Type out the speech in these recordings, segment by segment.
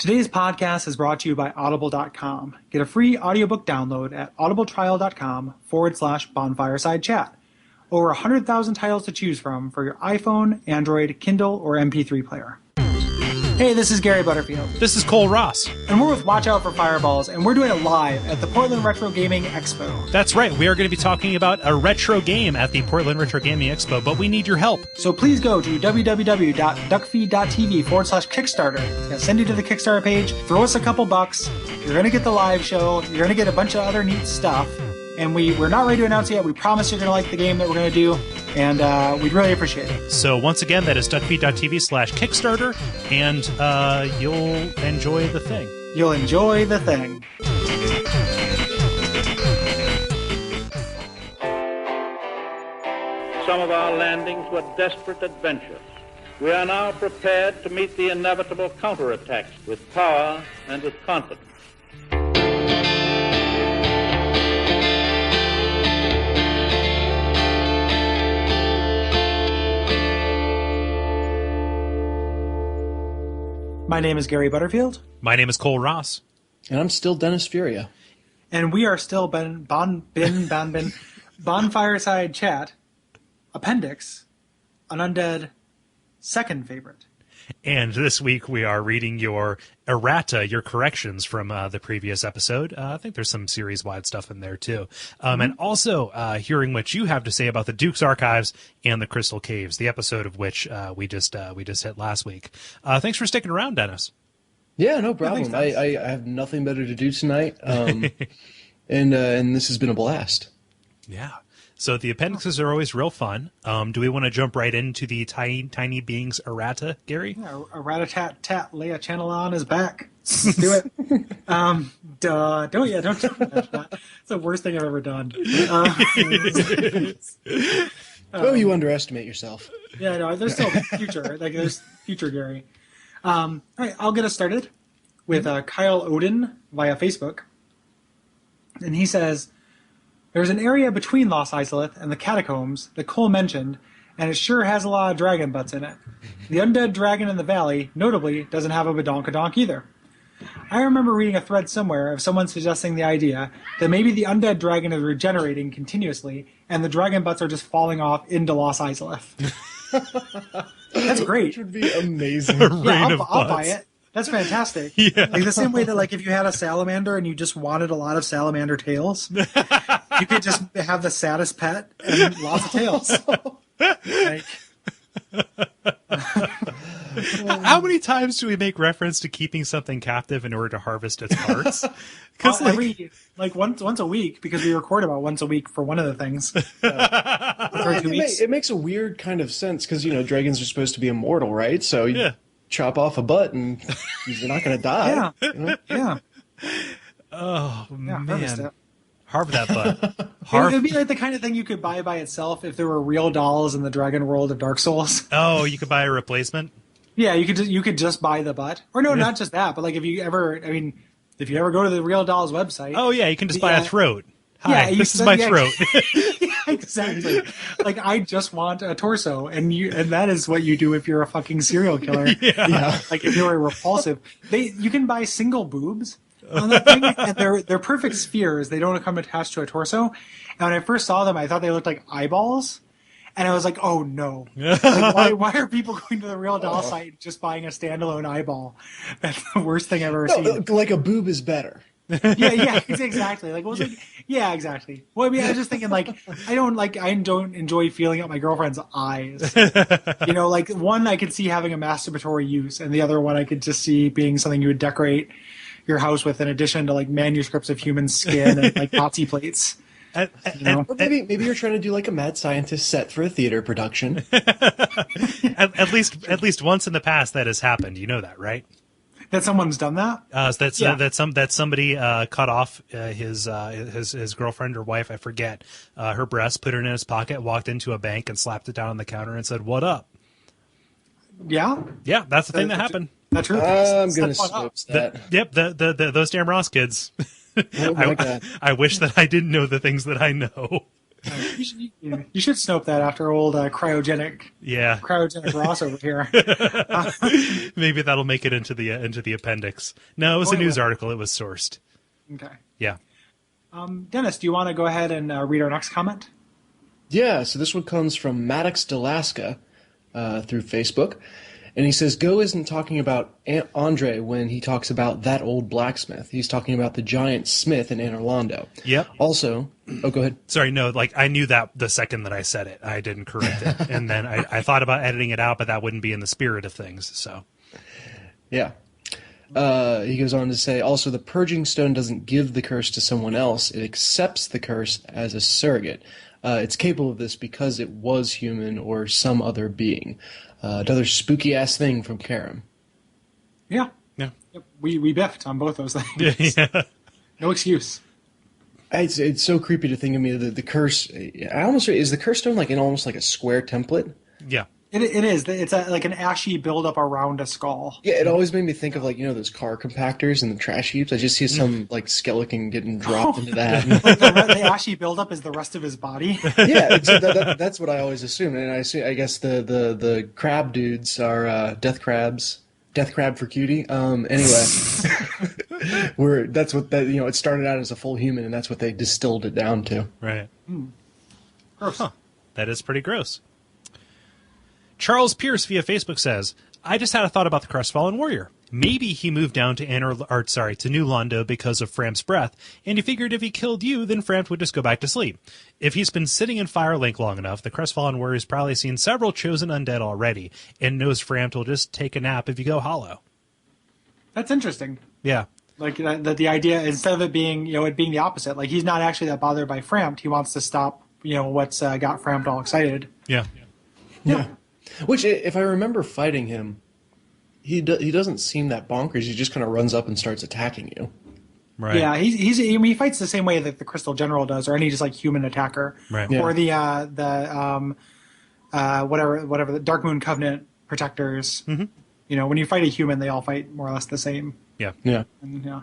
Today's podcast is brought to you by Audible.com. Get a free audiobook download at audibletrial.com/bonfireside chat. Over 100,000 titles to choose from for your iPhone, Android, Kindle, or MP3 player. Hey, this is Gary Butterfield. This is Kole Ross. And we're with Watch Out for Fireballs, and we're doing it live at the Portland Retro Gaming Expo. That's right. We are going to be talking about a retro game at the Portland Retro Gaming Expo, but we need your help. So please go to www.Duckfeed.tv/Kickstarter. It's going to send you to the Kickstarter page. Throw us a couple bucks. You're going to get the live show. You're going to get a bunch of other neat stuff. And we're not ready to announce it yet. We promise you're going to like the game that we're going to do, and we'd really appreciate it. So once again, that is Duckfeed.tv/Kickstarter, and you'll enjoy the thing. You'll enjoy the thing. Some of our landings were desperate adventures. We are now prepared to meet the inevitable counterattacks with power and with confidence. My name is Gary Butterfield. My name is Kole Ross. And I'm still Dennis Furia. And we are still Bonfireside Chat, Appendix, an undead second favorite. And this week we are reading your errata, your corrections from the previous episode. I think there's some series-wide stuff in there, too. And also hearing what you have to say about the Duke's Archives and the Crystal Caves, the episode of which we just hit last week. Thanks for sticking around, Dennis. Yeah, no problem. I have nothing better to do tonight, and this has been a blast. Yeah. So the appendixes are always real fun. Do we want to jump right into the tiny beings errata, Gary? Yeah, errata-tat-tat, Leia is back. Let's do it. Don't that. It's the worst thing I've ever done. You underestimate yourself. Yeah, no, there's still future. There's future Gary. All right, I'll get us started with Kyle Odin via Facebook. And he says, there's an area between Los Isolith and the catacombs that Kole mentioned, and it sure has a lot of dragon butts in it. The undead dragon in the valley, notably, doesn't have a badonkadonk either. I remember reading a thread somewhere of someone suggesting the idea that maybe the undead dragon is regenerating continuously, and the dragon butts are just falling off into Los Isolith. That's great. Which would be amazing. I'll buy it. That's fantastic. Yeah. Like the same way that if you had a salamander and you just wanted a lot of salamander tails, you could just have the saddest pet and lots of tails. How many times do we make reference to keeping something captive in order to harvest its parts? Because once a week, because we record about once a week for one of the things. It makes a weird kind of sense because dragons are supposed to be immortal, right? So you chop off a butt and you're not going to die. Yeah. Oh, man. Harvest that butt. It would be like the kind of thing you could buy by itself if there were real dolls in the dragon world of Dark Souls. Oh, you could buy a replacement? Yeah, you could just buy the butt. Or no, not just that, but if you ever go to the Real Dolls website. Oh, yeah, you can just buy a throat. Hi, this is my throat. Yeah, exactly. I just want a torso, and that is what you do if you're a fucking serial killer. Yeah. If you're a repulsive. You can buy single boobs on that thing, and they're perfect spheres. They don't come attached to a torso. And when I first saw them, I thought they looked like eyeballs. And I was like, oh no. Why are people going to the Real Doll site just buying a standalone eyeball? That's the worst thing I've ever seen. Like a boob is better. Yeah, exactly. Exactly. Well, I mean, I was just thinking, I don't enjoy feeling out my girlfriend's eyes. One I could see having a masturbatory use, and the other one I could just see being something you would decorate your house with, in addition to manuscripts of human skin and Nazi plates. Maybe you're trying to do a mad scientist set for a theater production. at least once in the past that has happened. You know that, right? That someone's done that? That somebody cut off his girlfriend or wife, I forget, her breast, put her in his pocket, walked into a bank and slapped it down on the counter and said, "What up?" Yeah? Yeah, that's the thing that happened. That's true. I'm going to snoops that. Yep, those damn Ross kids. Oh my God. I wish that I didn't know the things that I know. You should Snope that after old cryogenic Ross over here. Maybe that'll make it into the appendix. No, it was a news article. It was sourced. Okay. Yeah. Dennis, do you want to go ahead and read our next comment? Yeah, so this one comes from Maddox Delaska through Facebook. And he says, Go isn't talking about Andre when he talks about that old blacksmith. He's talking about the giant smith in Anne Orlando. Yep. Also, go ahead. Sorry, no, I knew that the second that I said it. I didn't correct it. And then I thought about editing it out, but that wouldn't be in the spirit of things, so. Yeah. He goes on to say, also, the purging stone doesn't give the curse to someone else. It accepts the curse as a surrogate. It's capable of this because it was human or some other being. Another spooky-ass thing from Karam. Yeah. Yeah. Yep. We biffed on both those things. Yeah. No excuse. It's so creepy to think of me that the curse. Is the curse stone in almost like a square template? Yeah. It is. It's like an ashy buildup around a skull. Yeah, it always made me think of those car compactors and the trash heaps. I just see some skeleton getting dropped into that. The ashy buildup is the rest of his body. Yeah, that's what I always assume. And I guess the crab dudes are death crabs. Death crab for cutie. Anyway, that's what it started out as a full human, and that's what they distilled it down to. Right. Gross. Huh. That is pretty gross. Charles Pierce via Facebook says, I just had a thought about the Crestfallen Warrior. Maybe he moved down to New Londo because of Fram's breath, and he figured if he killed you, then Fram would just go back to sleep. If he's been sitting in Firelink long enough, the Crestfallen Warrior's probably seen several chosen undead already, and knows Fram will just take a nap if you go hollow. That's interesting. Yeah. Like that the idea, instead of it being, it being the opposite, like he's not actually that bothered by Frampt, he wants to stop, what's got Frampt all excited. Yeah. Yeah. Which, if I remember fighting him, he doesn't seem that bonkers. He just kind of runs up and starts attacking you. Right. Yeah, he fights the same way that the Crystal General does, or any just human attacker. Right. Or the whatever the Dark Moon Covenant protectors. Mm-hmm. When you fight a human, they all fight more or less the same. Yeah. Yeah. And, yeah.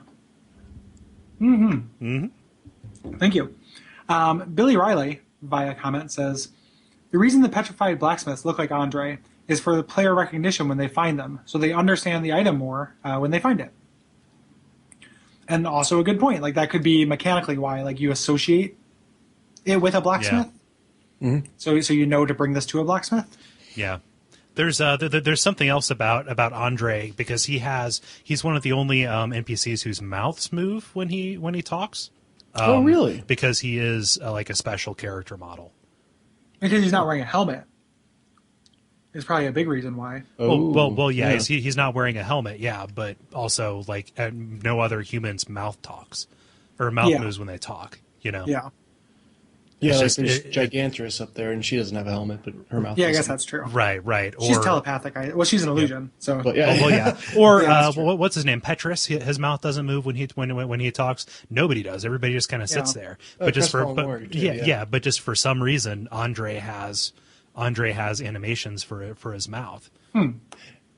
Thank you. Billy Riley via comment says, the reason the petrified blacksmiths look like Andre is for the player recognition when they find them, so they understand the item more when they find it. And also a good point. That could be mechanically why you associate it with a blacksmith. Yeah. Mm-hmm. So to bring this to a blacksmith. Yeah. There's something else about Andre, because he's one of the only NPCs whose mouths move when he talks. Oh, really? Because he is a special character model. Because he's not wearing a helmet. Is probably a big reason why. Oh, well, yeah. He's not wearing a helmet, yeah, but also no other human's mouth talks or mouth moves when they talk. Yeah. Yeah, there's Gigantorous up there, and she doesn't have a helmet, but her mouth. Yeah, I guess that's true. Right. She's telepathic. She's an illusion. Yeah. So. But, yeah. Well, yeah. Or what's his name? Petrus. His mouth doesn't move when he talks. Nobody does. Everybody just kind of sits there. But just but just for some reason, Andre has animations for his mouth.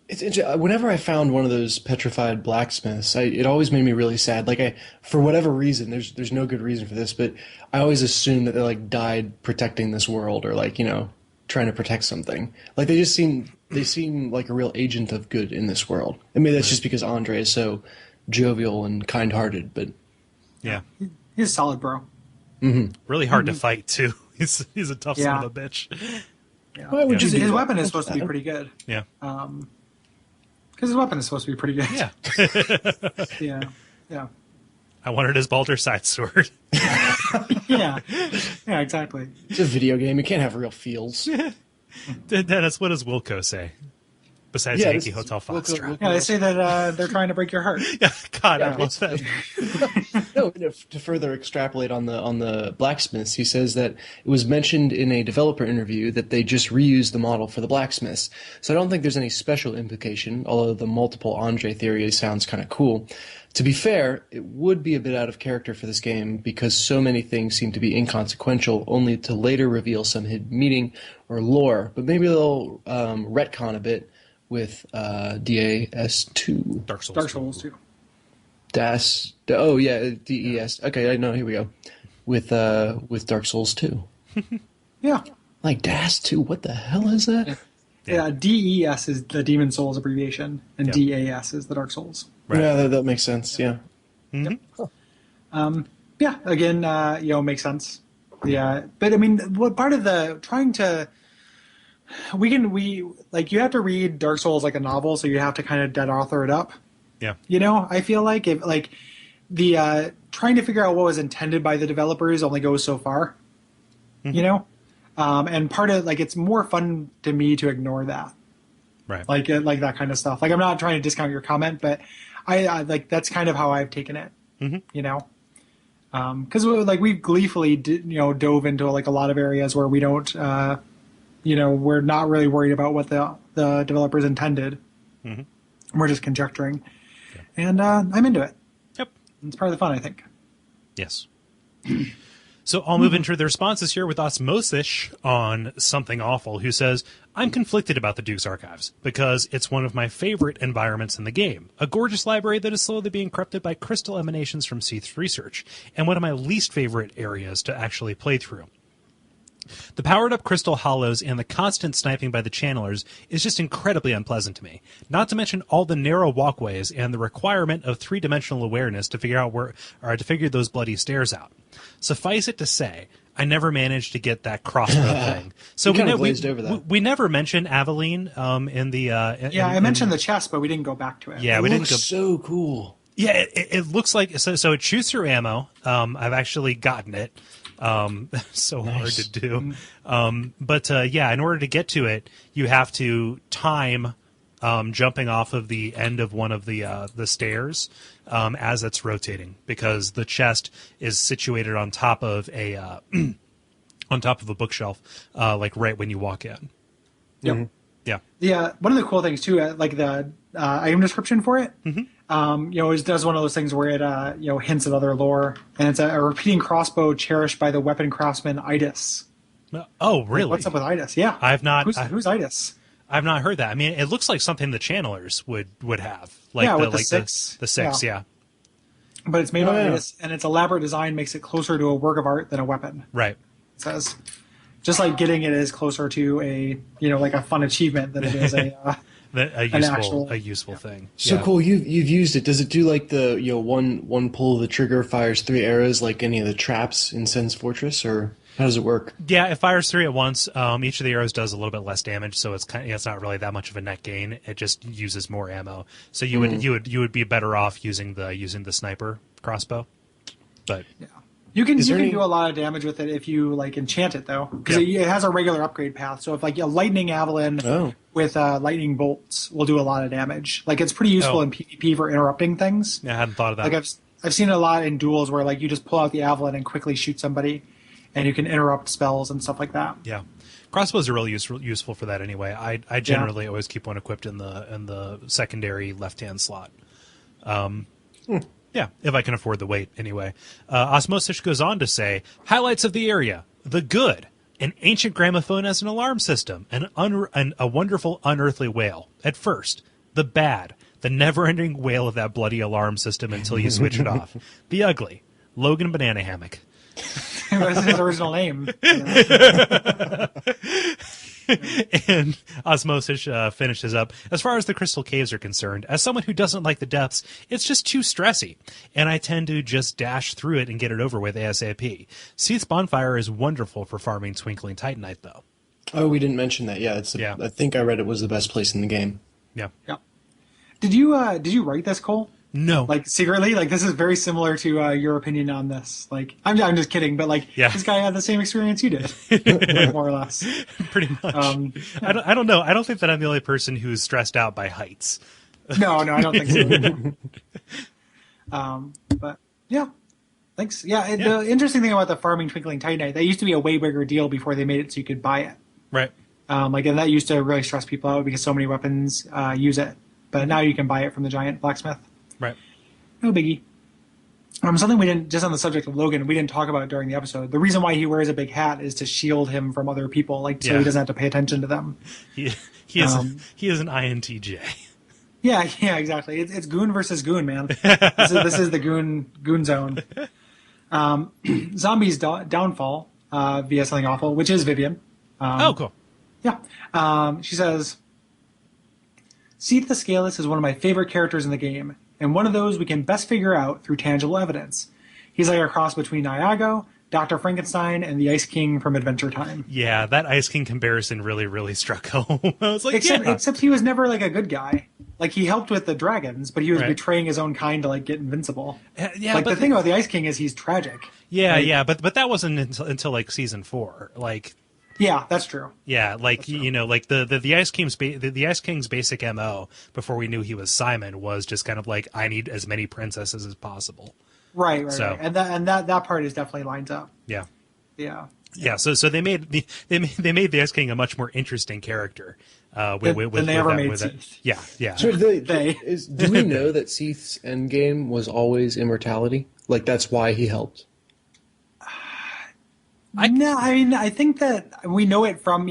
It's interesting. Whenever I found one of those petrified blacksmiths, it always made me really sad. For whatever reason, there's no good reason for this, but I always assumed that they died protecting this world, or trying to protect something. They seem like a real agent of good in this world. I mean, that's just because Andre is so jovial and kind-hearted, but yeah, he's a solid bro. Mm-hmm. Really hard to fight too. He's a tough son of a bitch. Yeah. Why would his weapon is supposed to be pretty good. Yeah. Because his weapon is supposed to be pretty good. Yeah. Yeah. I wanted his Baldur's Side sword. Yeah, exactly. It's a video game. You can't have real feels. Dennis, what does Wilco say? Besides Yankee Hotel Foxtrot. Yeah, they say that they're trying to break your heart. Yeah, God, I love that. No, to further extrapolate on the blacksmiths, he says that it was mentioned in a developer interview that they just reused the model for the blacksmiths. So I don't think there's any special implication, although the multiple Andre theory sounds kind of cool. To be fair, it would be a bit out of character for this game because so many things seem to be inconsequential, only to later reveal some hidden meaning or lore. But maybe they'll retcon a bit with DAS2. Dark Souls 2. DES. Okay, I know. Here we go. With Dark Souls 2. Yeah. Like DAS too. What the hell is that? Yeah, DES is the Demon Souls abbreviation, and DAS is the Dark Souls. Right. Yeah, that makes sense. Yeah. Yeah, again, makes sense. Yeah, but I mean, what part of the trying to you have to read Dark Souls like a novel, so you have to kind of dead author it up. Yeah. I feel like if the trying to figure out what was intended by the developers only goes so far. And part of it's more fun to me to ignore that. Right. Like that kind of stuff. Like I'm not trying to discount your comment, but I that's kind of how I've taken it. Because we gleefully dove into a lot of areas where we don't we're not really worried about what the developers intended. We're just conjecturing, and I'm into it. Yep, it's part of the fun, I think. Yes. So I'll move into the responses here with Osmosis on Something Awful, who says, I'm conflicted about the Duke's Archives because it's one of my favorite environments in the game, a gorgeous library that is slowly being corrupted by crystal emanations from Seath's research, and one of my least favorite areas to actually play through. The powered-up crystal hollows and the constant sniping by the channelers is just incredibly unpleasant to me, not to mention all the narrow walkways and the requirement of three-dimensional awareness to figure those bloody stairs out. Suffice it to say, I never managed to get that crossbow thing. So we never mentioned Aveline in the... I mentioned the chest, but we didn't go back to it. Yeah, it looks so cool. Yeah, it looks like... So it shoots through ammo. I've actually gotten it. So nice. Hard to do. But in order to get to it, you have to time jumping off of the end of one of the stairs as it's rotating, because the chest is situated on top of a bookshelf, right when you walk in. Yep. Mm-hmm. Yeah. One of the cool things too, the item description for it. It does one of those things where it hints at other lore, and it's a repeating crossbow cherished by the weapon craftsman Idis. Oh, really? What's up with Idis? Yeah, I've not. Who's Idis? I've not heard that. I mean, it looks like something the channelers would have, with the six. The six, yeah. But it's made by Idis, and its elaborate design makes it closer to a work of art than a weapon. Right. It says, just like getting it is closer to a fun achievement than it is a useful thing. So cool. You've used it. Does it do like the one pull of the trigger fires 3 arrows like any of the traps in Sen's Fortress, or how does it work? Yeah, it fires 3 at once. Each of the arrows does a little bit less damage, so it's it's not really that much of a net gain. It just uses more ammo. So you would be better off using the sniper crossbow. But yeah. You can do a lot of damage with it if you enchant it though, because it has a regular upgrade path. So if a lightning javelin with lightning bolts will do a lot of damage. It's pretty useful in PvP for interrupting things. Yeah, I hadn't thought of that. I've seen it a lot in duels where you just pull out the javelin and quickly shoot somebody, and you can interrupt spells and stuff like that. Yeah, crossbows are really useful for that anyway. I generally always keep one equipped in the secondary left-hand slot. Yeah, if I can afford the weight, anyway. Osmosis goes on to say, highlights of the area: the good, an ancient gramophone as an alarm system, a wonderful unearthly wail. At first, the bad, the never-ending wail of that bloody alarm system until you switch it off. The ugly, Logan Banana Hammock. That's his original name. And Osmosis finishes up. As far as the crystal caves are concerned, as someone who doesn't like the depths, it's just too stressy, and I tend to just dash through it and get it over with ASAP. Seath's Bonfire is wonderful for farming Twinkling Titanite, though. Oh, we didn't mention that. Yeah, I think I read it was the best place in the game. Yeah. Yeah. Did you write this, Cole? No. Secretly? This is very similar to your opinion on this. I'm just kidding, but this guy had the same experience you did, more or less. Pretty much. I don't know. I don't think that I'm the only person who's stressed out by heights. No, I don't think so. But yeah. Thanks. Yeah, the interesting thing about the farming Twinkling Titanite, that used to be a way bigger deal before they made it so you could buy it. Right. And that used to really stress people out because so many weapons use it. But now you can buy it from the giant blacksmith. Right. No biggie. Something we didn't, just on the subject of Logan, we didn't talk about during the episode. The reason why he wears a big hat is to shield him from other people, so he doesn't have to pay attention to them. He is an INTJ. Yeah, exactly. It's goon versus goon, man. This is the goon zone. Zombies Downfall via something awful, which is Vivian. Oh, cool. Yeah. She says, Seath the Scaleless is one of my favorite characters in the game, and one of those we can best figure out through tangible evidence. He's like a cross between Iago, Dr. Frankenstein, and the Ice King from Adventure Time. Yeah, that Ice King comparison really, really struck home. I was like, except he was never like a good guy. Like, he helped with the dragons, but he was betraying his own kind to like get invincible. Yeah, like, the thing about the Ice King is he's tragic. Yeah, but that wasn't until like season 4. Like, yeah, that's true. Yeah, like like the Ice King's the Ice King's basic MO before we knew he was Simon was just kind of like, I need as many princesses as possible. Right. And that part is definitely lines up. Yeah. Yeah. So they made the Ice King a much more interesting character. Than they ever made Seath. Yeah. So do we know that Seath's endgame was always immortality? Like, that's why he helped? I think that we know it from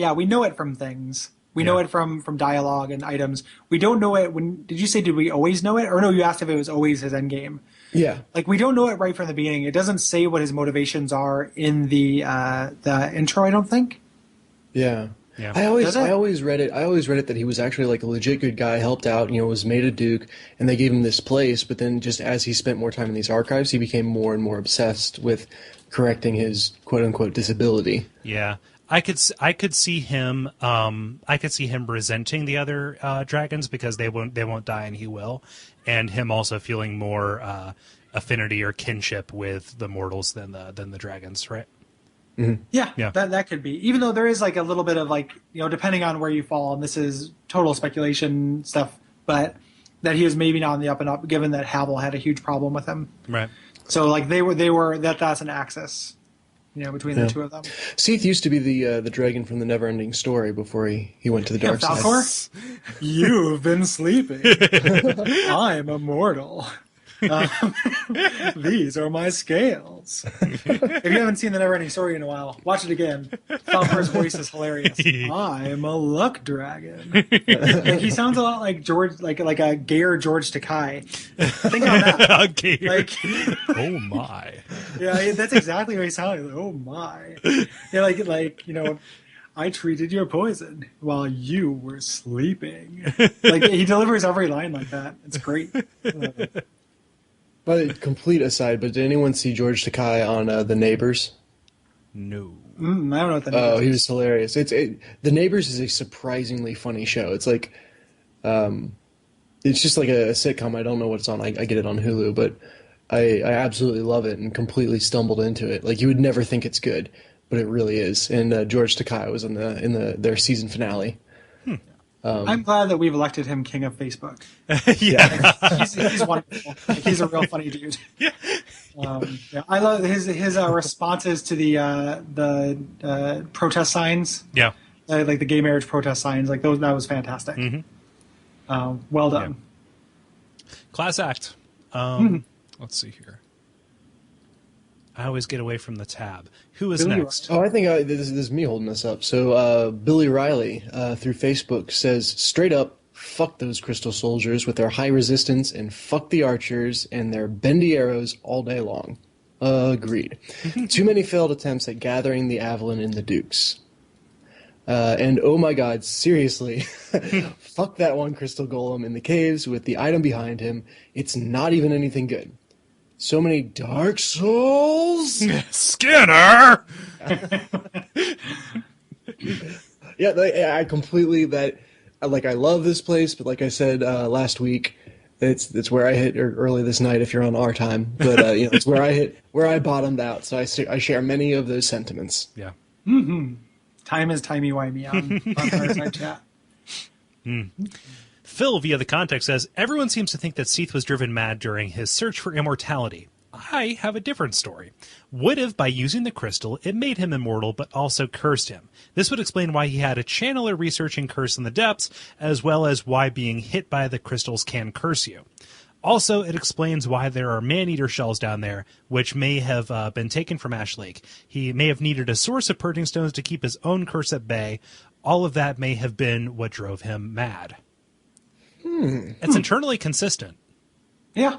things. We know it from dialogue and items. We don't know it did we always know it? Or no, you asked if it was always his endgame. Yeah. Like, we don't know it right from the beginning. It doesn't say what his motivations are in the intro, I don't think. Yeah. Yeah. I always read it that he was actually like a legit good guy, helped out, was made a duke, and they gave him this place, but then just as he spent more time in these archives, he became more and more obsessed with correcting his quote unquote disability. Yeah. I could see him resenting the other dragons because they won't die and he will, and him also feeling more affinity or kinship with the mortals than the dragons, right? Mm-hmm. Yeah. That could be. Even though there is like a little bit of like, depending on where you fall, and this is total speculation stuff, but that he was maybe not on the up and up, given that Havel had a huge problem with him. Right. So like they were that's an axis, between the two of them. Seath used to be the dragon from the Neverending Story before he went to the dark side. Falcor, you've been sleeping. I'm immortal. These are my scales. If you haven't seen the Neverending Story in a while, watch it again. Falcor's voice is hilarious. I'm a luck dragon. Like, he sounds a lot like George, like a gayer George Takei. Think on that. Like, oh my. Yeah, that's exactly what he sounded like. Oh my. Yeah, I treated your poison while you were sleeping. Like, he delivers every line like that. It's great. By the complete aside, but did anyone see George Takei on The Neighbors? No. I don't know what The Neighbors is. He was hilarious. The Neighbors is a surprisingly funny show. It's like, it's just like a sitcom. I don't know what it's on. I get it on Hulu, but I absolutely love it and completely stumbled into it. Like, you would never think it's good, but it really is. And George Takei was in their season finale. I'm glad that we've elected him king of Facebook. Yeah. He's wonderful. He's a real funny dude. Yeah. I love his responses to the protest signs. Yeah. Like the gay marriage protest signs. Like those, that was fantastic. Mm-hmm. Well done. Yeah. Class act. Let's see here. I always get away from the tab. Who is next? Oh, I think this is me holding this up. So Billy Riley through Facebook says, straight up, fuck those crystal soldiers with their high resistance, and fuck the archers and their bendy arrows all day long. Agreed. Too many failed attempts at gathering the Avalon in the Dukes. And oh my god, seriously, fuck that one crystal golem in the caves with the item behind him. It's not even anything good. So many Dark Souls? Skinner! Yeah, I completely, I love this place, but like I said last week, it's where I hit early this night if you're on our time, but it's where I bottomed out, so I share many of those sentiments. Yeah. Mm-hmm. Time is timey-wimey on Fireside Chat. Phil, via the context, says, everyone seems to think that Seath was driven mad during his search for immortality. I have a different story. What if, by using the crystal, it made him immortal, but also cursed him? This would explain why he had a channeler researching curse in the depths, as well as why being hit by the crystals can curse you. Also, it explains why there are man-eater shells down there, which may have been taken from Ash Lake. He may have needed a source of purging stones to keep his own curse at bay. All of that may have been what drove him mad. It's internally consistent. Yeah.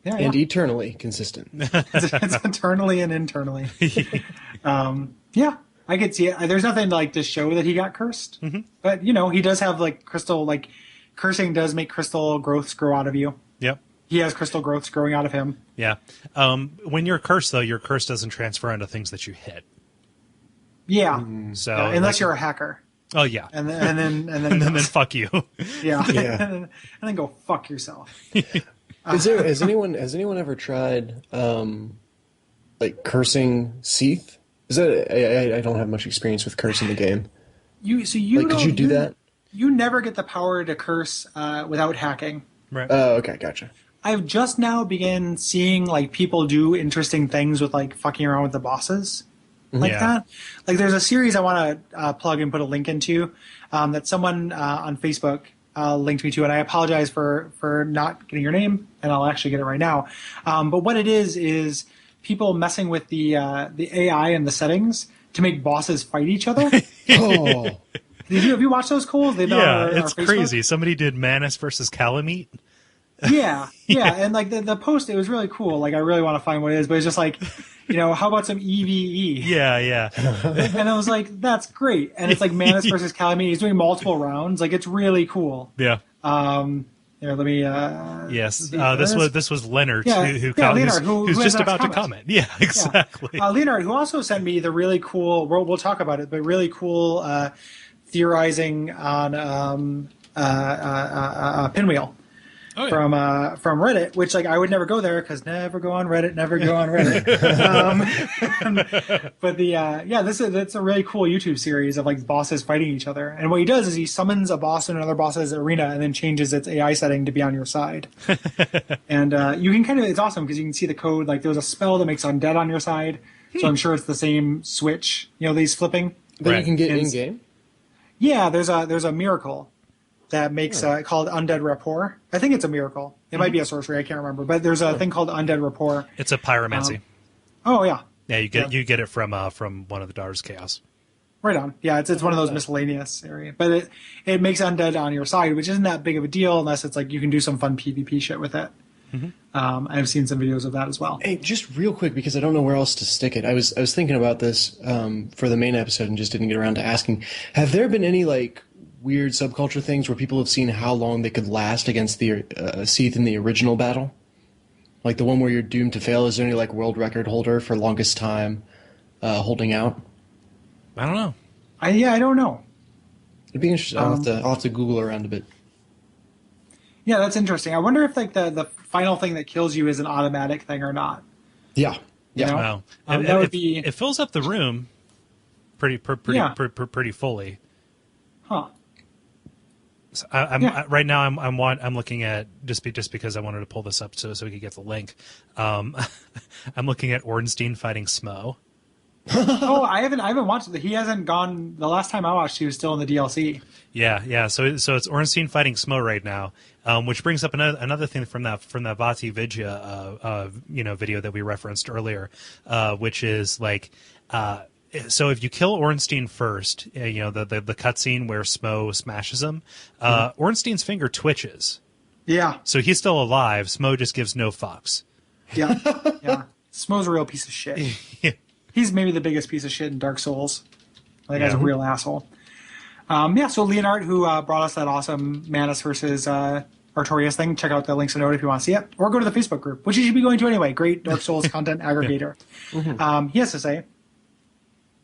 Yeah, And eternally consistent. it's eternally and internally. Yeah, I could see it. There's nothing like to show that he got cursed, but he does have like crystal. Like cursing does make crystal growths grow out of you. Yep. He has crystal growths growing out of him. Yeah. When you're cursed, though, your curse doesn't transfer onto things that you hit. Yeah. So unless you're a hacker. Oh yeah. And then Fuck you. Yeah. Yeah. and then go fuck yourself. Has anyone ever tried like cursing Seath? I don't have much experience with cursing the game. Could you do that? You never get the power to curse without hacking. Right. Oh, okay, gotcha. I've just now began seeing like people do interesting things with like fucking around with the bosses like that. Like there's a series I want to plug and put a link into that someone on Facebook linked me to, and I apologize for not getting your name, and I'll actually get it right now. But what it is people messing with the AI and the settings to make bosses fight each other. Oh. Have you watched those, Cole? It's crazy. Somebody did Manus versus Calamite. Yeah, and like the post, it was really cool. Like I really want to find what it is, but it's just like, how about some EVE? Yeah. And I was like, that's great. And it's like Manus versus Calamite. He's doing multiple rounds. Like it's really cool. Yeah. Here, let me. Yes. This was Leonard Leonard, who's just about to comment. Yeah, exactly. Yeah. Leonard, who also sent me the really cool. We'll talk about it, but really cool theorizing on Pinwheel. Oh, yeah. From Reddit, which like I would never go there because never go on Reddit, but it's a really cool YouTube series of like bosses fighting each other, and what he does is he summons a boss in another boss's arena and then changes its AI setting to be on your side, and you can it's awesome because you can see the code. Like there's a spell that makes undead on your side, so I'm sure it's the same switch. These flipping that you can get in game. Yeah, there's a miracle that makes called Undead Rapport. I think it's a miracle. It might be a sorcery. I can't remember. But there's a thing called Undead Rapport. It's a pyromancy. Oh yeah. Yeah, you get it from one of the Daughters of Chaos. Right on. Yeah, it's one of those miscellaneous area, but it makes undead on your side, which isn't that big of a deal unless it's like you can do some fun PvP shit with it. I've seen some videos of that as well. Hey, just real quick because I don't know where else to stick it. I was thinking about this for the main episode and just didn't get around to asking. Have there been any like weird subculture things where people have seen how long they could last against the Seath in the original battle? Like the one where you're doomed to fail. Is there any like world record holder for longest time holding out? I don't know. I don't know. It'd be interesting. I'll have to Google around a bit. Yeah, that's interesting. I wonder if like the final thing that kills you is an automatic thing or not. Yeah. Wow. That would be. It fills up the room pretty fully. Huh. So right now I'm looking at just because I wanted to pull this up so we could get the link. I'm looking at Ornstein fighting Smo. Oh, I haven't watched it. He hasn't gone. The last time I watched, he was still in the DLC. Yeah. So it's Ornstein fighting Smo right now, which brings up another thing from that Vati Vidya video that we referenced earlier, which is like. So if you kill Ornstein first, the cutscene where Smo smashes him, Ornstein's finger twitches. Yeah. So he's still alive. Smo just gives no fucks. Yeah. Smo's a real piece of shit. Yeah. He's maybe the biggest piece of shit in Dark Souls. That guy's a real asshole. So Leonard, who brought us that awesome Manus versus Artorias thing, check out the links in the note if you want to see it. Or go to the Facebook group, which you should be going to anyway. Great Dark Souls content aggregator. He has to say,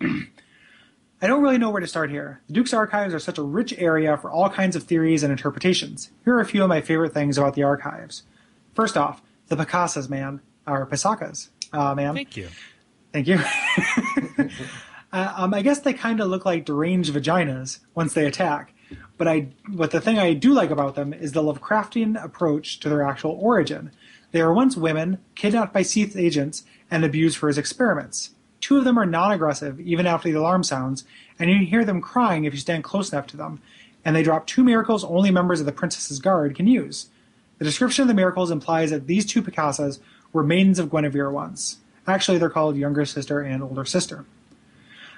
I don't really know where to start here. The Duke's archives are such a rich area for all kinds of theories and interpretations. Here are a few of my favorite things about the archives. First off, the Picasas, man. Or Pisakas, man. Thank you. I guess they kind of look like deranged vaginas once they attack. But the thing I do like about them is the Lovecraftian approach to their actual origin. They were once women, kidnapped by Seath's agents, and abused for his experiments. Two of them are non-aggressive, even after the alarm sounds, and you can hear them crying if you stand close enough to them. And they drop 2 miracles only members of the Princess's Guard can use. The description of the miracles implies that these 2 Picasas were maidens of Guinevere once. Actually, they're called younger sister and older sister.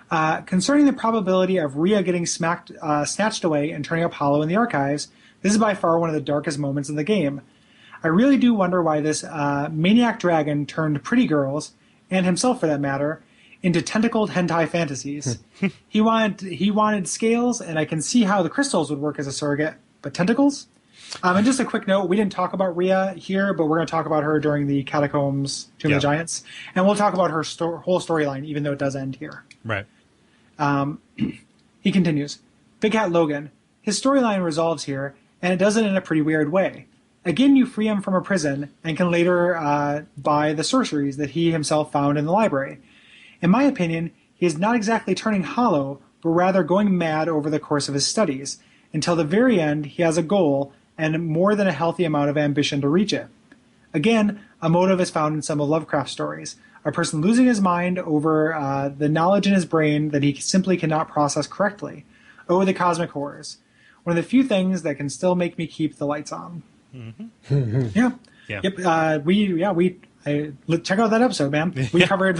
Concerning the probability of Rhea getting snatched away and turning up hollow in the archives, this is by far one of the darkest moments in the game. I really do wonder why this maniac dragon turned pretty girls, and himself for that matter, into tentacled hentai fantasies. He wanted scales, and I can see how the crystals would work as a surrogate, but tentacles? And just a quick note, we didn't talk about Rhea here, but we're going to talk about her during the Catacombs Tomb of the Giants, and we'll talk about her whole storyline, even though it does end here. Right. He continues, Big Hat Logan, his storyline resolves here, and it does it in a pretty weird way. Again, you free him from a prison, and can later buy the sorceries that he himself found in the library. In my opinion, he is not exactly turning hollow, but rather going mad over the course of his studies. Until the very end, he has a goal, and more than a healthy amount of ambition to reach it. Again, a motive is found in some of Lovecraft's stories. A person losing his mind over the knowledge in his brain that he simply cannot process correctly. Oh, the cosmic horrors. One of the few things that can still make me keep the lights on. Mm-hmm. Yeah. Yep. Check out that episode, man. We covered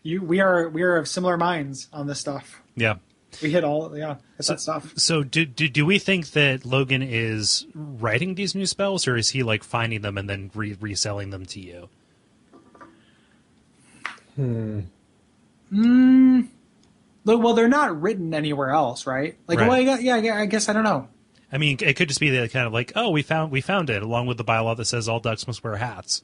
we are of similar minds on this stuff. Yeah. We hit all that stuff. So do we think that Logan is writing these new spells, or is he like finding them and then reselling them to you? Well, they're not written anywhere else, right? Like, right. Well, I guess I don't know. I mean, it could just be that kind of like, oh, we found it, along with the bylaw that says all ducks must wear hats.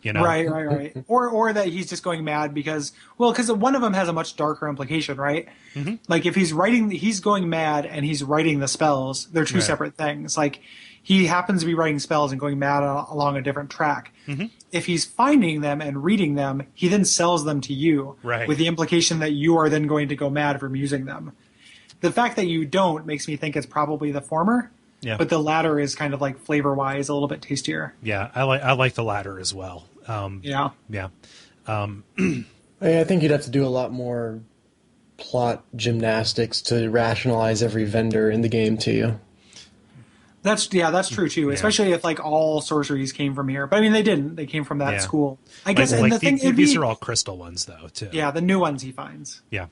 You know? Right. or that he's just going mad because one of them has a much darker implication, right? Mm-hmm. Like if he's going mad and he's writing the spells, they're two separate things. Like he happens to be writing spells and going mad along a different track. Mm-hmm. If he's finding them and reading them, he then sells them to you with the implication that you are then going to go mad from using them. The fact that you don't makes me think it's probably the former. Yeah. But the latter is kind of like flavor-wise a little bit tastier. Yeah, I like the latter as well. Yeah. I think you'd have to do a lot more plot gymnastics to rationalize every vendor in the game to you. That's true too. Yeah. Especially if like all sorceries came from here, but I mean they didn't. They came from that school. I guess. And these are all crystal ones though too. Yeah, the new ones he finds. Yeah.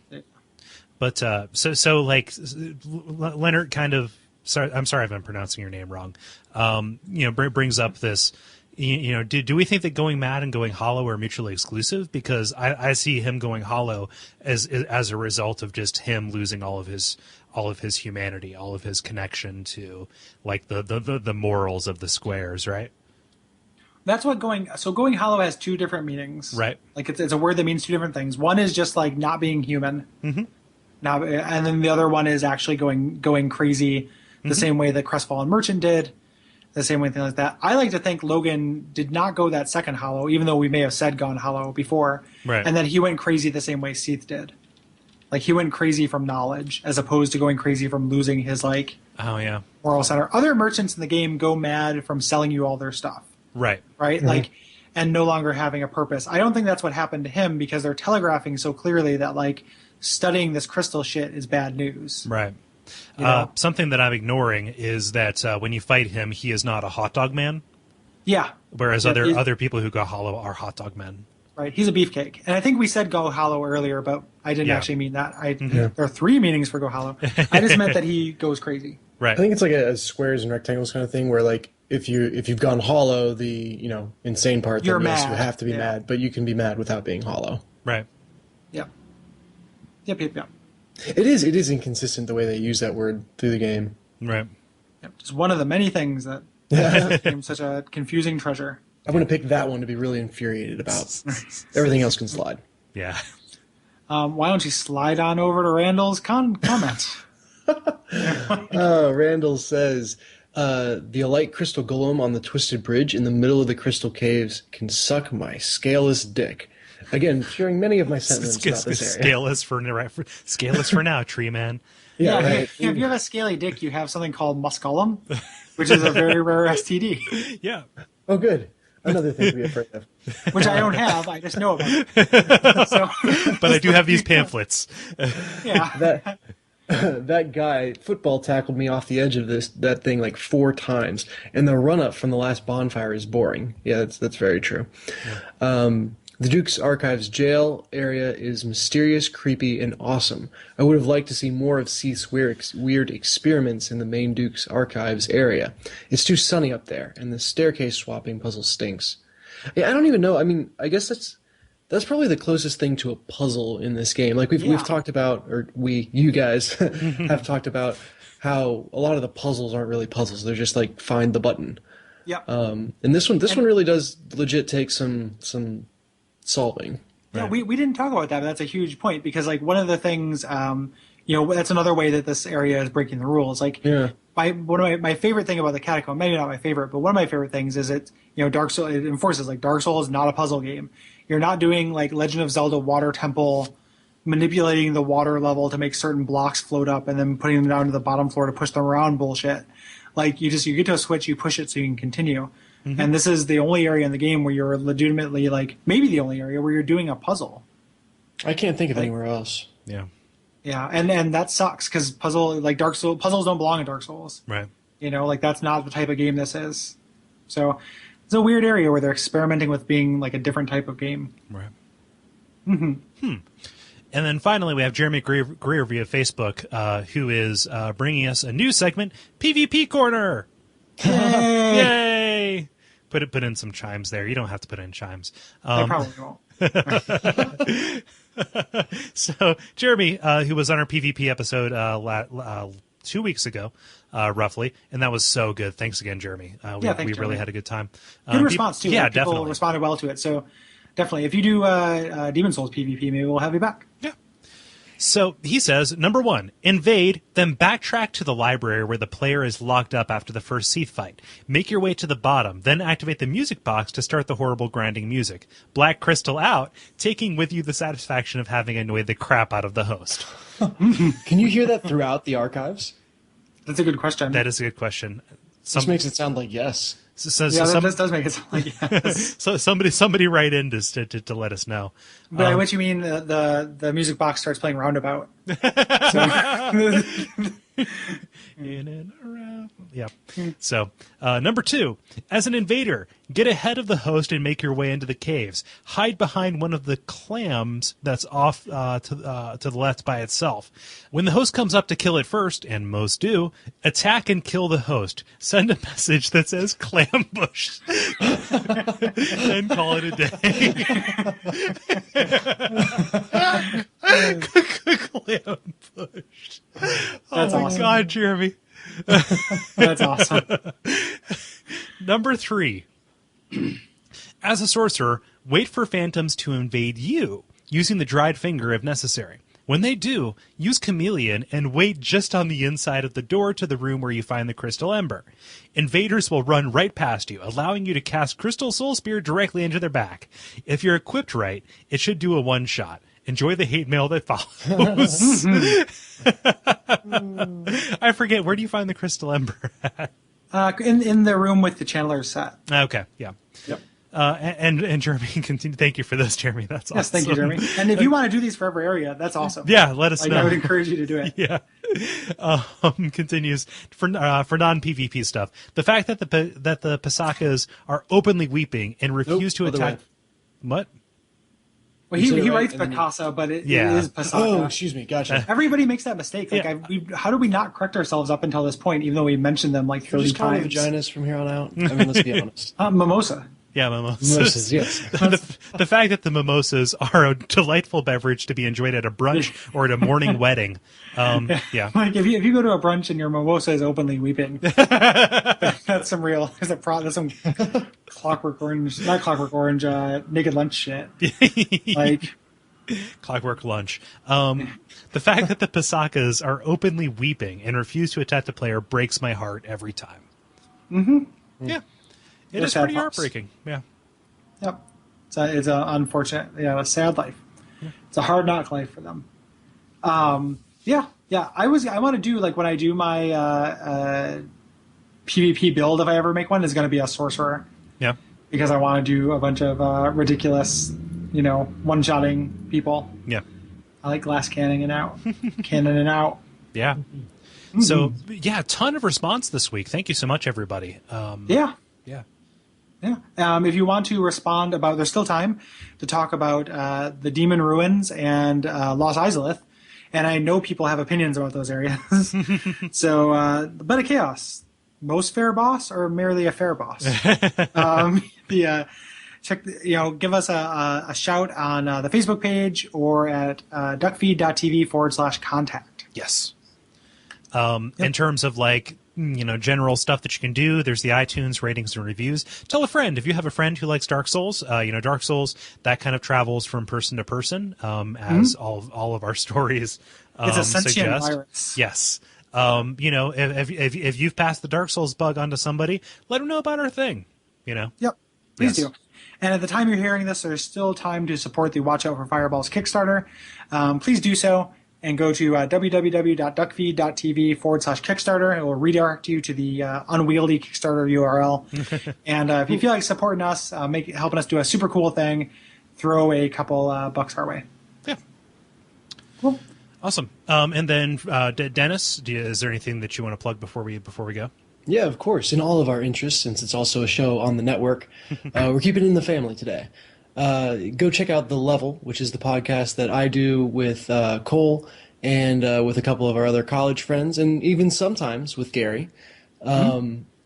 But so like Leonard kind of. Sorry, I'm sorry if I'm pronouncing your name wrong. Brings up this. Do we think that going mad and going hollow are mutually exclusive? Because I see him going hollow as a result of just him losing all of his humanity, all of his connection to like the morals of the squares, right? That's what going hollow has two different meanings, right? Like it's a word that means two different things. One is just like not being human, and then the other one is actually going crazy. The same way that Crestfallen Merchant did, the same way, things like that. I like to think Logan did not go that second hollow, even though we may have said gone hollow before, and that he went crazy the same way Seath did. Like he went crazy from knowledge, as opposed to going crazy from losing his moral center. Other merchants in the game go mad from selling you all their stuff, right, like, and no longer having a purpose. I don't think that's what happened to him because they're telegraphing so clearly that like studying this crystal shit is bad news, right. Something that I'm ignoring is that when you fight him, he is not a hot dog man. Yeah. Whereas other people who go hollow are hot dog men. Right. He's a beefcake. And I think we said go hollow earlier, but I didn't actually mean that. There are three meanings for go hollow. I just meant that he goes crazy. Right. I think it's like a squares and rectangles kind of thing where like if you've gone hollow, the insane part, you're then mad. Yes, you have to be mad, but you can be mad without being hollow. Right. Yep. It is inconsistent the way they use that word through the game. Right. Yep. Just one of the many things that became such a confusing treasure. I'm going to pick that one to be really infuriated about. Everything else can slide. Yeah. Why don't you slide on over to Randall's comment? Randall says, the Alite Crystal Golem on the Twisted Bridge in the middle of the Crystal Caves can suck my scaleless dick. Again, sharing many of my sentiments about this area. Scaleless for now, tree man. Yeah, right. If you have a scaly dick, you have something called musculum, which is a very rare STD. Yeah. Oh, good. Another thing to be afraid of. Which I don't have. I just know about it. But I do have these pamphlets. Yeah. That guy football tackled me off the edge of that thing like 4 times, and the run up from the last bonfire is boring. Yeah, that's very true. Yeah. The Duke's Archives jail area is mysterious, creepy, and awesome. I would have liked to see more of Seath's weird experiments in the main Duke's Archives area. It's too sunny up there, and the staircase swapping puzzle stinks. Yeah, I don't even know. I mean, I guess that's probably the closest thing to a puzzle in this game. Like we've talked about, or you guys have talked about how a lot of the puzzles aren't really puzzles. They're just like find the button. Yeah. And this one really does legit take some solving. Yeah, we didn't talk about that, but that's a huge point because like one of the things, that's another way that this area is breaking the rules. Like, one of my favorite thing about the Catacomb, maybe not my favorite, but one of my favorite things is Dark Souls. It enforces like Dark Souls is not a puzzle game. You're not doing like Legend of Zelda Water Temple, manipulating the water level to make certain blocks float up and then putting them down to the bottom floor to push them around bullshit. Like you get to a switch, you push it so you can continue. Mm-hmm. And this is the only area in the game where you're legitimately, like, maybe the only area where you're doing a puzzle. I can't think of anywhere else. Yeah. Yeah, and that sucks because puzzles don't belong in Dark Souls. Right. Like that's not the type of game this is. So it's a weird area where they're experimenting with being like a different type of game. Right. Mm-hmm. And then finally, we have Jeremy Greer via Facebook, who is bringing us a new segment, PvP Corner. Yay! Yay! Put in some chimes there. You don't have to put in chimes. I probably won't. So Jeremy, who was on our PvP episode 2 weeks ago, roughly, and that was so good. Thanks again, Jeremy. Thanks, we Jeremy. really had a good time. Good response too. Yeah, like, people definitely responded well to it. So definitely, if you do Demon Souls PvP, maybe we'll have you back. Yeah. So he says, number 1, invade, then backtrack to the library where the player is locked up after the first Seath fight. Make your way to the bottom, then activate the music box to start the horrible grinding music. Black Crystal out, taking with you the satisfaction of having annoyed the crap out of the host. Can you hear that throughout the archives? That's a good question. That is a good question. This makes it sound like yes. That does make it sound like yes. So somebody write in to let us know. But what you mean the music box starts playing Roundabout. In and around. Yeah. So, number 2, as an invader, get ahead of the host and make your way into the caves. Hide behind one of the clams that's off to the left by itself. When the host comes up to kill it first, and most do, attack and kill the host. Send a message that says clam bush. Then call it a day. Clam bush. That's oh my awesome. God, Jeremy. That's awesome. Number 3. As a sorcerer, wait for phantoms to invade you, using the dried finger if necessary. When they do, use Chameleon and wait just on the inside of the door to the room where you find the Crystal Ember. Invaders will run right past you, allowing you to cast Crystal Soul Spear directly into their back. If you're equipped right, it should do a one-shot. Enjoy the hate mail that follows. I forget, where do you find the Crystal Ember at? In the room with the Chandler's set. Okay, yeah. Yep. And Jeremy, continue. Thank you for this, Jeremy. That's awesome. Yes, thank you, Jeremy. And if you want to do these for every area, that's awesome. Yeah, let us know. I would encourage you to do it. Yeah. Continues for non-PvP stuff. The fact that the Pasakas are openly weeping and refuse to attack. What? Well, he writes Picasa, but it is Pasaka. Oh, excuse me. Gotcha. Everybody makes that mistake. Like, how do we not correct ourselves up until this point, even though we mentioned them like 30 just call them times? vaginas from here on out. I mean, let's be honest. Mimosa. Yeah, mimosas. Mimosas, yes. The fact that the mimosas are a delightful beverage to be enjoyed at a brunch or at a morning wedding. Yeah. Like if you go to a brunch and your mimosa is openly weeping, that's some real. That's some Clockwork Orange, not Clockwork Orange, Naked Lunch shit. Like Clockwork Lunch. The fact that the Pasakas are openly weeping and refuse to attack the player breaks my heart every time. Mm-hmm. Yeah. It They're is sad pretty pups. heartbreaking. Yeah. Yep. It's a unfortunate, a sad life. Yeah. It's a hard knock life for them. Yeah. I want to do, like, when I do my PvP build, if I ever make one, is going to be a sorcerer. Yeah. Because I want to do a bunch of ridiculous, one-shotting people. Yeah. I like glass cannoning out. Cannoning out. Yeah. So, a ton of response this week. Thank you so much, everybody. Yeah. Yeah. Yeah. If you want to respond about, there's still time to talk about the Demon Ruins and Los Izalith. And I know people have opinions about those areas. So, the Bed of Chaos, most fair boss or merely a fair boss? Give us a shout on the Facebook page or at Duckfeed.tv/contact. Yes. In terms of general stuff that you can do, there's the iTunes ratings and reviews. Tell a friend if you have a friend who likes Dark Souls. Dark Souls, that kind of travels from person to person, as all of our stories It's a sentient suggest. virus. Yes. If you've passed the Dark Souls bug onto somebody, let them know about our thing. Yep. Please do. And at the time you're hearing this, there's still time to support the Watch Out for Fireballs Kickstarter. Please do so and go to www.duckfeed.tv/Kickstarter. It will redirect you to the unwieldy Kickstarter URL. And if you feel like supporting us, helping us do a super cool thing, throw a couple bucks our way. Yeah. Cool. Awesome. And then Dennis, is there anything that you want to plug before we go? Yeah, of course. In all of our interests, since it's also a show on the network, we're keeping it in the family today. Go check out The Level, which is the podcast that I do with Kole and with a couple of our other college friends, and even sometimes with Gary.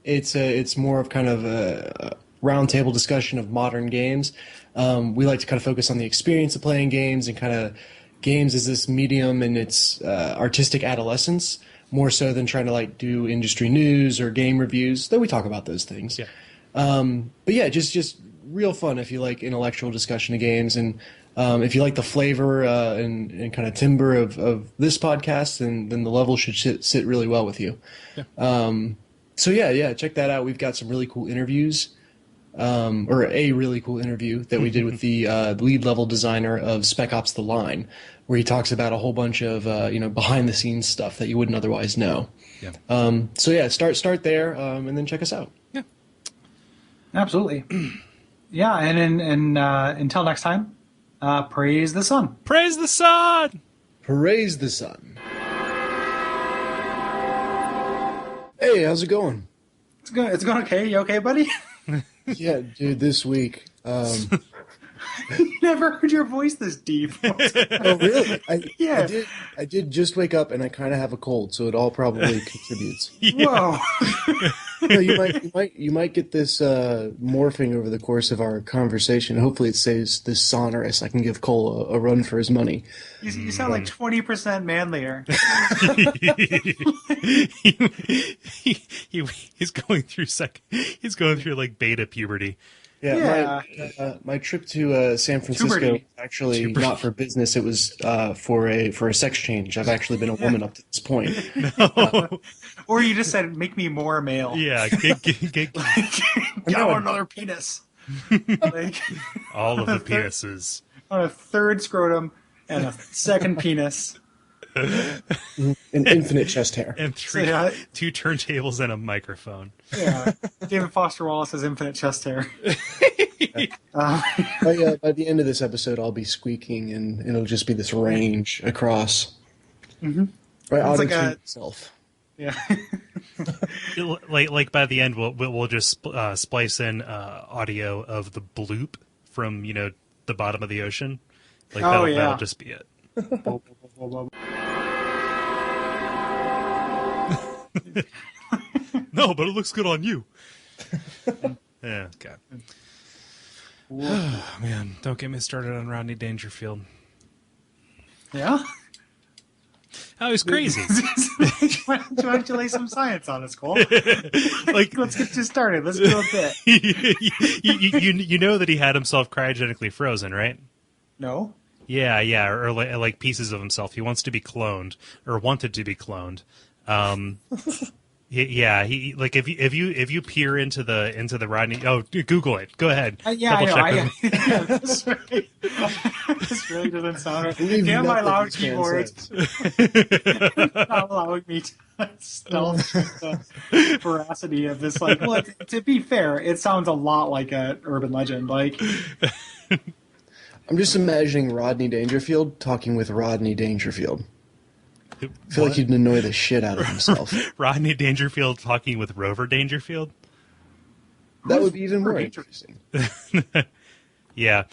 It's more of kind of a roundtable discussion of modern games. We like to kind of focus on the experience of playing games and kind of games as this medium in its artistic adolescence, more so than trying to do industry news or game reviews, though we talk about those things. Yeah. But yeah, just real fun if you like intellectual discussion of games, and if you like the flavor and kind of timbre of this podcast, then The Level should sit really well with you. Yeah. So yeah, check that out. We've got some really cool interviews, or a really cool interview that we did with the lead level designer of Spec Ops: The Line, where he talks about a whole bunch of behind the scenes stuff that you wouldn't otherwise know. Yeah. So yeah, start there, and then check us out. Yeah. Absolutely. Yeah, and until next time, praise the sun. Praise the sun! Praise the sun. Hey, how's it going? It's going okay. You okay, buddy? Yeah, dude, this week. Never heard your voice this deep. Oh, really? Yeah. I did just wake up, and I kind of have a cold, so it all probably contributes. Whoa. No, you might get this morphing over the course of our conversation. Hopefully, it stays this sonorous. I can give Cole a run for his money. You sound like 20% manlier. He's going through beta puberty. Yeah. My trip to San Francisco Puberty. actually not for business. It was for a sex change. I've actually been a woman up to this point. Or you just said, make me more male. Yeah, Get on another penis. all of the penises. On a third scrotum and a second penis. An infinite chest hair. And two turntables and a microphone. Yeah. David Foster Wallace has infinite chest hair. By the end of this episode, I'll be squeaking, and it'll just be this range across. Mm-hmm. Right, It's like auto-tune itself. Yeah. like by the end, we'll just splice in audio of the bloop from the bottom of the ocean. That'll just be it. No, but it looks good on you. Yeah, okay. Oh, man, don't get me started on Rodney Dangerfield. Yeah? Oh, he's crazy. Why don't you lay some science on us, Cole? Let's get you started. Let's do a bit. you know that he had himself cryogenically frozen, right? No? Yeah, or like pieces of himself. He wants to be cloned, or wanted to be cloned. He if you peer into the Rodney. Oh, Google it. Go ahead. Yeah, I know. That's right. This really doesn't sound right. Damn my loud keyboards. Not allowing me to stealth the veracity of this. Well, to be fair, it sounds a lot like an urban legend. I'm just imagining Rodney Dangerfield talking with Rodney Dangerfield. I feel like he'd annoy the shit out of himself. Rodney Dangerfield talking with Rover Dangerfield? That would be even more interesting. Yeah.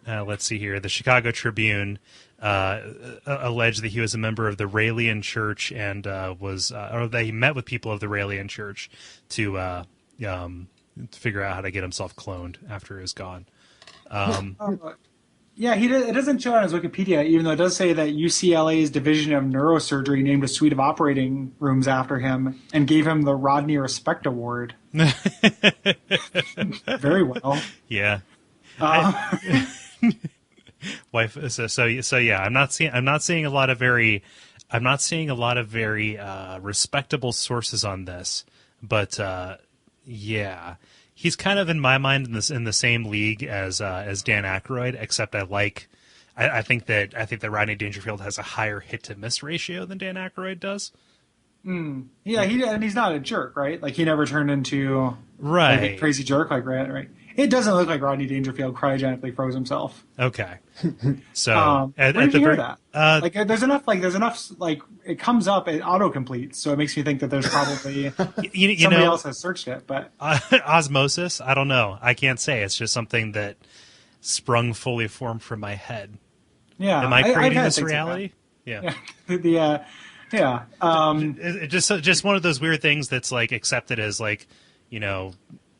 Let's see here. The Chicago Tribune alleged that he was a member of the Raelian Church and or that he met with people of the Raelian Church to figure out how to get himself cloned after he was gone. Yeah, it doesn't show on his Wikipedia, even though it does say that UCLA's Division of Neurosurgery named a suite of operating rooms after him and gave him the Rodney Respect Award. Very well. Yeah. Wife. So yeah. I'm not seeing a lot of very respectable sources on this, but yeah. He's kind of in my mind in the same league as Dan Aykroyd, except I think that Rodney Dangerfield has a higher hit to miss ratio than Dan Aykroyd does. Yeah, and he's not a jerk, right? Like he never turned into right like a crazy jerk, like right. It doesn't look like Rodney Dangerfield cryogenically froze himself. Okay, so where did you hear that? Like there's enough like it comes up, it autocompletes, so it makes me think that there's probably somebody else has searched it. But osmosis, I don't know. I can't say. It's just something that sprung fully formed from my head. Yeah, am I creating this reality? Yeah. It's just one of those weird things that's like accepted as like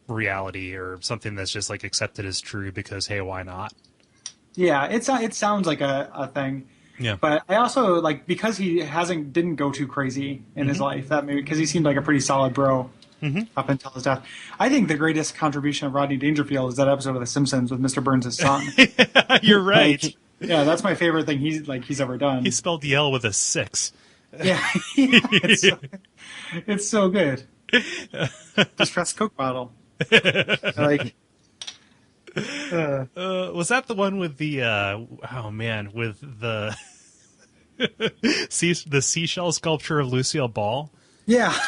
reality or something that's just like accepted as true because hey, why not? Yeah, it sounds like a thing. Yeah, but I also like because he didn't go too crazy in his life, that maybe because he seemed like a pretty solid bro up until his death. I think the greatest contribution of Rodney Dangerfield is that episode of The Simpsons with Mr. Burns' son. You're right. Like, yeah, that's my favorite thing he's ever done. He spelled the L with a 6. Yeah, it's so good. Distressed Coke bottle. Like, was that the one with the with the the seashell sculpture of Lucille Ball? Yeah.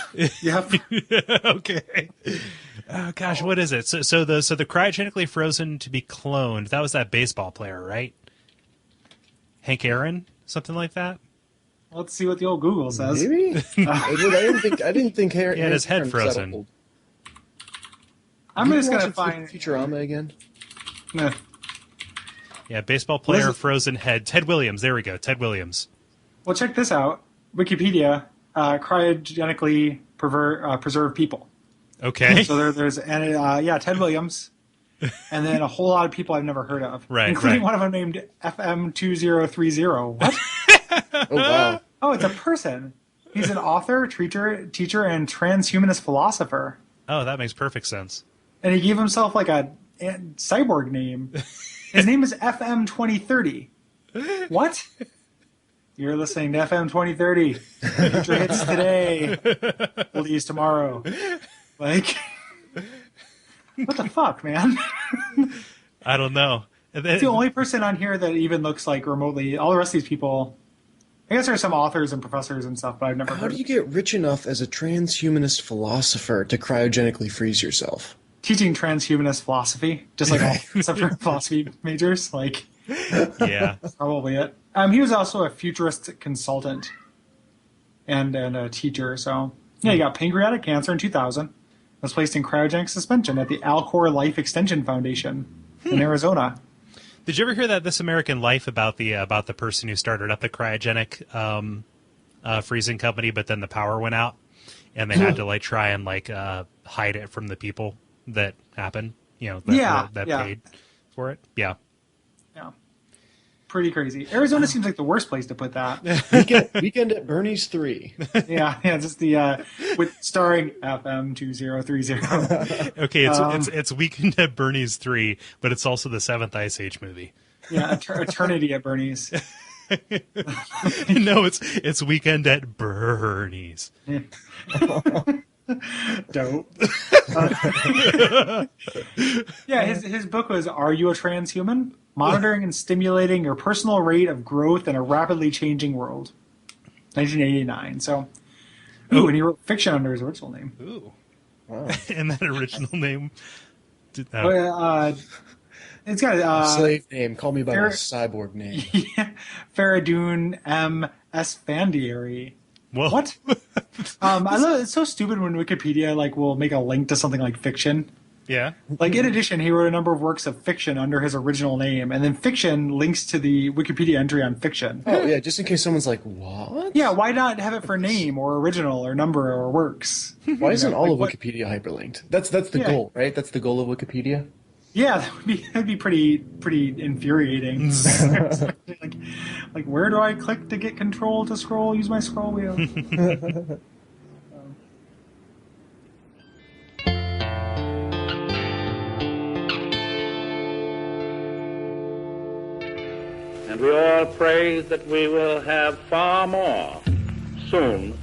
Yep. Okay. Oh gosh, what is it? So the cryogenically frozen to be cloned. That was that baseball player, right? Hank Aaron, something like that. Let's see what the old Google says. Maybe. I didn't think Aaron. He had his head frozen. I'm just gonna find Futurama again. Nah. Yeah, baseball player, frozen head. Ted Williams. There we go. Ted Williams. Well, check this out. Wikipedia, cryogenically preserve people. Okay. So there's Ted Williams, and then a whole lot of people I've never heard of, right? Including one of them named FM2030. What? Oh wow. Oh, it's a person. He's an author, teacher, and transhumanist philosopher. Oh, that makes perfect sense. And he gave himself like a cyborg name. His name is FM2030. What? You're listening to FM 2030. Future hits today. Oldies tomorrow. Like, what the fuck, man? I don't know. It's the only person on here that even looks like remotely. All the rest of these people, I guess there's some authors and professors and stuff, but I've never heard. How do you get rich enough as a transhumanist philosopher to cryogenically freeze yourself? Teaching transhumanist philosophy, just like all separate philosophy majors. Like, yeah, that's probably it. He was also a futurist consultant and a teacher. So, yeah, he got pancreatic cancer in 2000. Was placed in cryogenic suspension at the Alcor Life Extension Foundation in Arizona. Did you ever hear that This American Life about the person who started up the cryogenic freezing company, but then the power went out, and they had to like try and like hide it from the people that happened, that paid for it. Yeah. Pretty crazy. Arizona seems like the worst place to put that. Weekend at Bernie's 3. Yeah, just the with starring FM 2030. Okay, it's Weekend at Bernie's 3, but it's also the Seventh Ice Age movie. Yeah, Eternity at Bernie's. No, it's Weekend at Bernie's. Dope. Yeah, his book was "Are You a Transhuman? Monitoring and Stimulating Your Personal Rate of Growth in a Rapidly Changing World," 1989. So, and he wrote fiction under his original name. Ooh, wow! And that original name. It's got a slave name. Call me by my cyborg name. Yeah, Faradun M. Esfandiary. Well, What? I love it's so stupid when Wikipedia will make a link to something like fiction. Yeah. Like, in addition, he wrote a number of works of fiction under his original name, and then fiction links to the Wikipedia entry on fiction. Oh, yeah, just in case someone's like, what? Yeah, why not have it for name or original or number or works? Why isn't all of what- Wikipedia hyperlinked? That's the Yeah. goal, right? That's the goal of Wikipedia? Yeah, that'd be pretty infuriating. like, where do I click to get control to scroll? Use my scroll wheel. And we all pray that we will have far more soon